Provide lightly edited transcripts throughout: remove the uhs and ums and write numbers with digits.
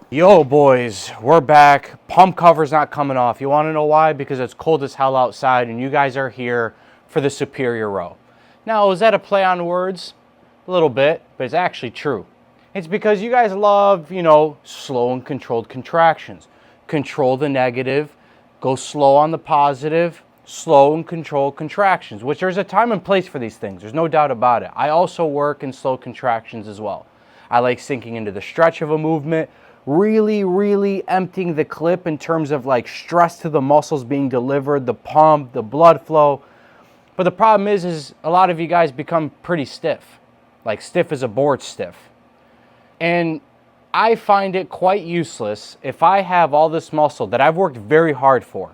Yo boys, we're back. Pump cover's not coming off. You want to know why? Because it's cold as hell outside and you guys are here for the superior row. Now, is that a play on words? A little bit, but it's actually true. It's because you guys love, slow and controlled contractions. Control the negative, go slow on the positive, slow and controlled contractions, which there's a time and place for these things. There's no doubt about it. I also work in slow contractions as well. I like sinking into the stretch of a movement, really emptying the clip in terms of like stress to the muscles being delivered, the pump, the blood flow. But the problem is a lot of you guys become pretty stiff, like stiff as a board stiff. And I find it quite useless if I have all this muscle that I've worked very hard for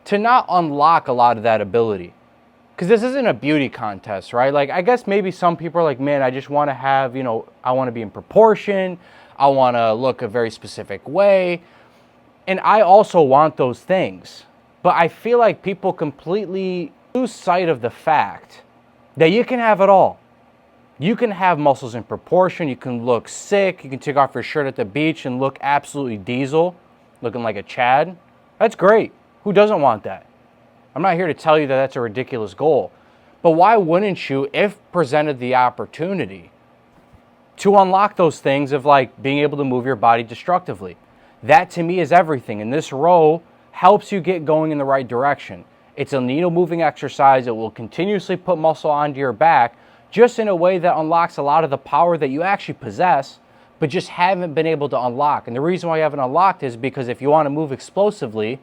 to not unlock a lot of that ability. Because this isn't a beauty contest, right? Like, I guess maybe some people are like, man, I just want to have, I want to be in proportion. I want to look a very specific way. And I also want those things. But I feel like people completely lose sight of the fact that you can have it all. You can have muscles in proportion. You can look sick. You can take off your shirt at the beach and look absolutely diesel, looking like a Chad. That's great. Who doesn't want that? I'm not here to tell you that that's a ridiculous goal. But why wouldn't you, if presented the opportunity, to unlock those things of like being able to move your body destructively? That to me is everything. And this row helps you get going in the right direction. It's a needle moving exercise. It will continuously put muscle onto your back just in a way that unlocks a lot of the power that you actually possess, but just haven't been able to unlock. And the reason why you haven't unlocked is because if you want to move explosively,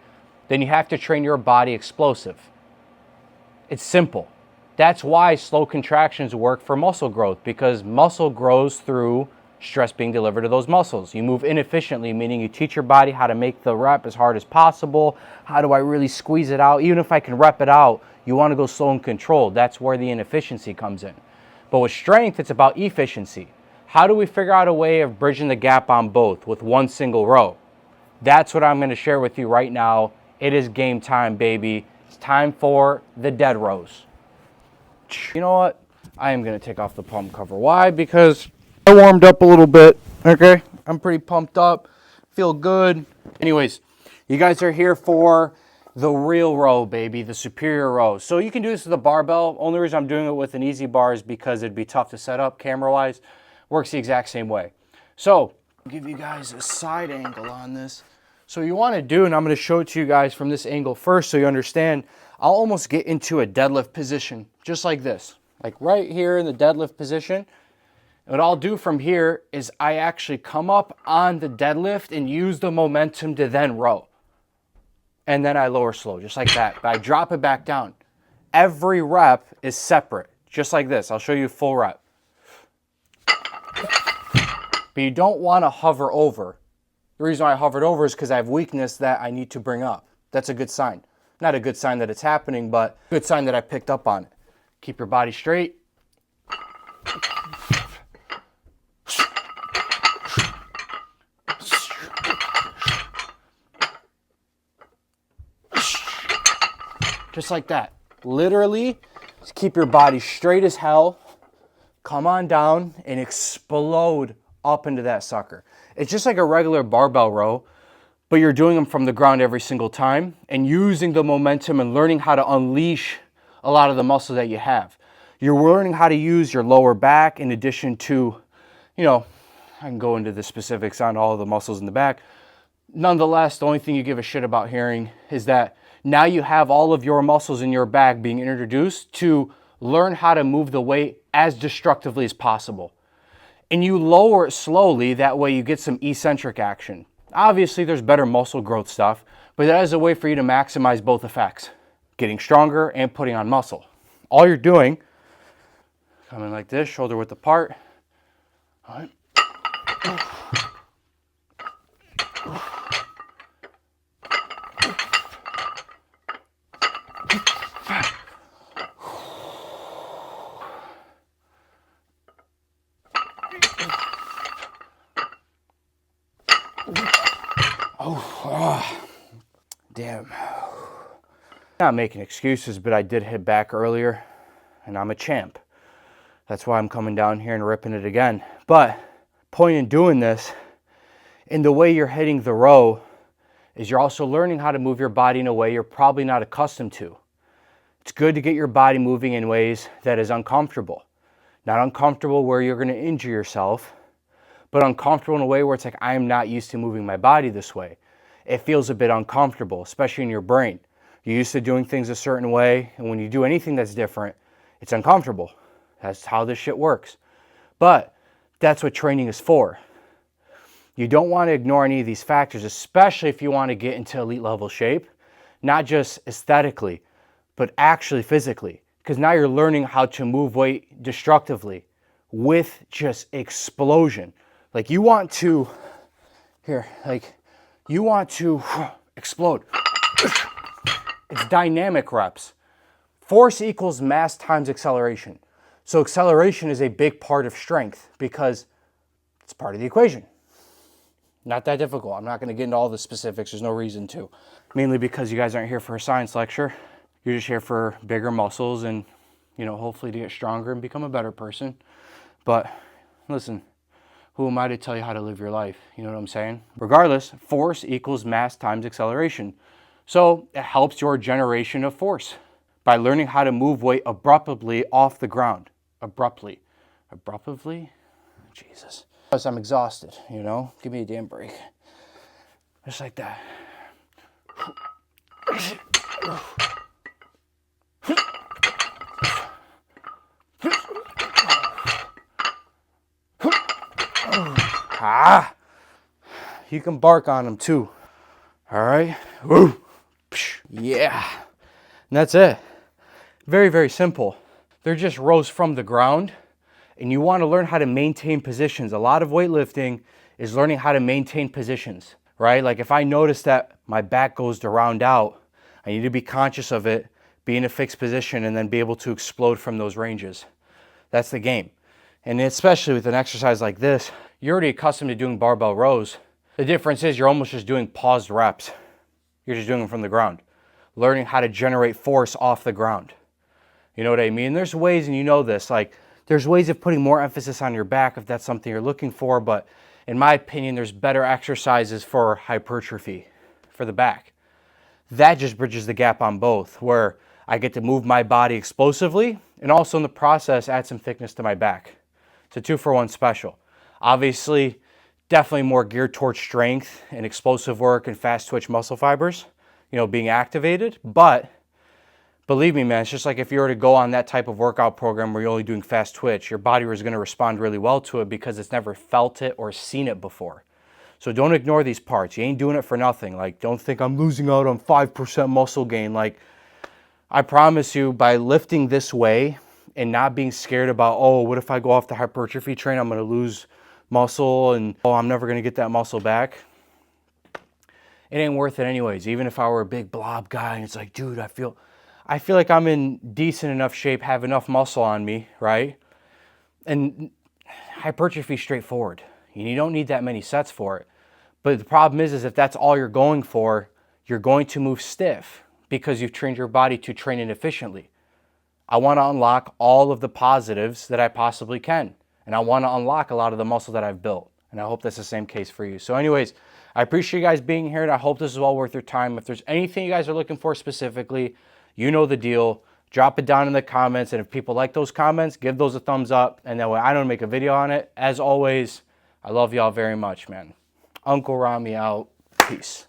then you have to train your body explosive. It's simple. That's why slow contractions work for muscle growth, because muscle grows through stress being delivered to those muscles. You move inefficiently, meaning you teach your body how to make the rep as hard as possible. How do I really squeeze it out? Even if I can rep it out, you want to go slow and controlled. That's where the inefficiency comes in. But with strength, it's about efficiency. How do we figure out a way of bridging the gap on both with one single row? That's what I'm going to share with you right now. It is game time, baby. It's time for the dead rows. You know what? I am going to take off the pump cover. Why? Because I warmed up a little bit, okay? I'm pretty pumped up, feel good. Anyways, you guys are here for the real row, baby, the superior row. So you can do this with a barbell. Only reason I'm doing it with an easy bar is because it'd be tough to set up camera-wise. Works the exact same way. So I'll give you guys a side angle on this. So you want to do, and I'm going to show it to you guys from this angle first so you understand, I'll almost get into a deadlift position, just like this. Like right here in the deadlift position. And what I'll do from here is I actually come up on the deadlift and use the momentum to then row. And then I lower slow, just like that. But I drop it back down. Every rep is separate, just like this. I'll show you full rep. But you don't want to hover over. The reason why I hovered over is because I have weakness that I need to bring up. That's a good sign. Not a good sign that it's happening, but a good sign that I picked up on it. Keep your body straight. Just like that. Literally, just keep your body straight as hell. Come on down and explode up into that sucker. It's just like a regular barbell row, but you're doing them from the ground every single time and using the momentum and learning how to unleash a lot of the muscle that you have. You're learning how to use your lower back in addition to, I can go into the specifics on all of the muscles in the back. Nonetheless, the only thing you give a shit about hearing is that now you have all of your muscles in your back being introduced to learn how to move the weight as destructively as possible. And you lower it slowly, that way you get some eccentric action. Obviously, there's better muscle growth stuff, but that is a way for you to maximize both effects, getting stronger and putting on muscle. All you're doing, coming like this, shoulder width apart. All right. Damn. Not making excuses, but I did hit back earlier, and I'm a champ. That's why I'm coming down here and ripping it again. But point in doing this And the way you're hitting the row is you're also learning how to move your body in a way you're probably not accustomed to. It's good to get your body moving in ways that is uncomfortable. Not uncomfortable where you're going to injure yourself, but uncomfortable in a way where it's like, I am not used to moving my body this way. It feels a bit uncomfortable, especially in your brain. You're used to doing things a certain way, and when you do anything that's different, it's uncomfortable. That's how this shit works. But that's what training is for. You don't want to ignore any of these factors, especially if you want to get into elite level shape, not just aesthetically, but actually physically. Because now you're learning how to move weight destructively with just explosion. Like you want to, you want to explode. It's dynamic reps. Force equals mass times acceleration. So acceleration is a big part of strength because it's part of the equation. Not that difficult. I'm not going to get into all the specifics. There's no reason to. Mainly because you guys aren't here for a science lecture. You're just here for bigger muscles and, hopefully to get stronger and become a better person. But listen, who am I to tell you how to live your life? You know what I'm saying? Regardless, force equals mass times acceleration. So it helps your generation of force by learning how to move weight abruptly off the ground. Abruptly? Jesus. Plus, I'm exhausted, Give me a damn break. Just like that. You can bark on them too. All right? Woo. Yeah. And that's it. Very, very simple. They're just rows from the ground. And you want to learn how to maintain positions. A lot of weightlifting is learning how to maintain positions, right? Like if I notice that my back goes to round out, I need to be conscious of it, be in a fixed position, and then be able to explode from those ranges. That's the game. And especially with an exercise like this, you're already accustomed to doing barbell rows. The difference is you're almost just doing paused reps. You're just doing them from the ground. Learning how to generate force off the ground. You know what I mean? There's ways, and you know this, like there's ways of putting more emphasis on your back if that's something you're looking for, but in my opinion, there's better exercises for hypertrophy, for the back. That just bridges the gap on both, where I get to move my body explosively and also in the process add some thickness to my back. It's a 2-for-1 special. Obviously, definitely more geared towards strength and explosive work and fast twitch muscle fibers, being activated. But believe me, man, it's just like if you were to go on that type of workout program where you're only doing fast twitch, your body was going to respond really well to it because it's never felt it or seen it before. So don't ignore these parts. You ain't doing it for nothing. Like, don't think I'm losing out on 5% muscle gain. Like, I promise you, by lifting this way and not being scared about, oh, what if I go off the hypertrophy train, I'm going to lose muscle and, oh, I'm never going to get that muscle back. It ain't worth it anyways. Even if I were a big blob guy and it's like, dude, I feel like I'm in decent enough shape, have enough muscle on me, right? And hypertrophy is straightforward. You don't need that many sets for it. But the problem is if that's all you're going for, you're going to move stiff because you've trained your body to train inefficiently. I want to unlock all of the positives that I possibly can. And I want to unlock a lot of the muscle that I've built. And I hope that's the same case for you. So anyways, I appreciate you guys being here and I hope this is well worth your time. If there's anything you guys are looking for specifically, you know the deal. Drop it down in the comments. And if people like those comments, give those a thumbs up. And that way I don't make a video on it. As always, I love y'all very much, man. Uncle Rommy out. Peace.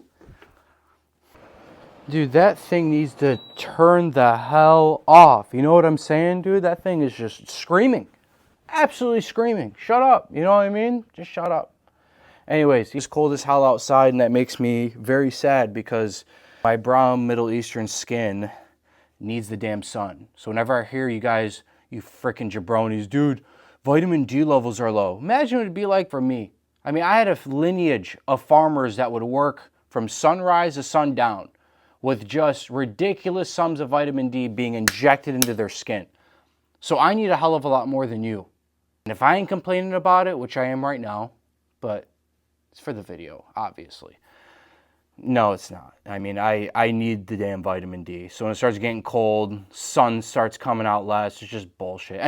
Dude, that thing needs to turn the hell off. You know what I'm saying, dude? That thing is just screaming. Absolutely screaming. Shut up. You know what I mean? Just shut up. Anyways, it's cold as hell outside, and that makes me very sad because my brown Middle Eastern skin needs the damn sun. So whenever I hear you guys, you freaking jabronis, dude, vitamin D levels are low. Imagine what it'd be like for me. I mean, I had a lineage of farmers that would work from sunrise to sundown with just ridiculous sums of vitamin D being injected into their skin. So I need a hell of a lot more than you. And if I ain't complaining about it, which I am right now, but it's for the video, obviously. No, it's not. I mean, I need the damn vitamin D. So when it starts getting cold, sun starts coming out less, it's just bullshit.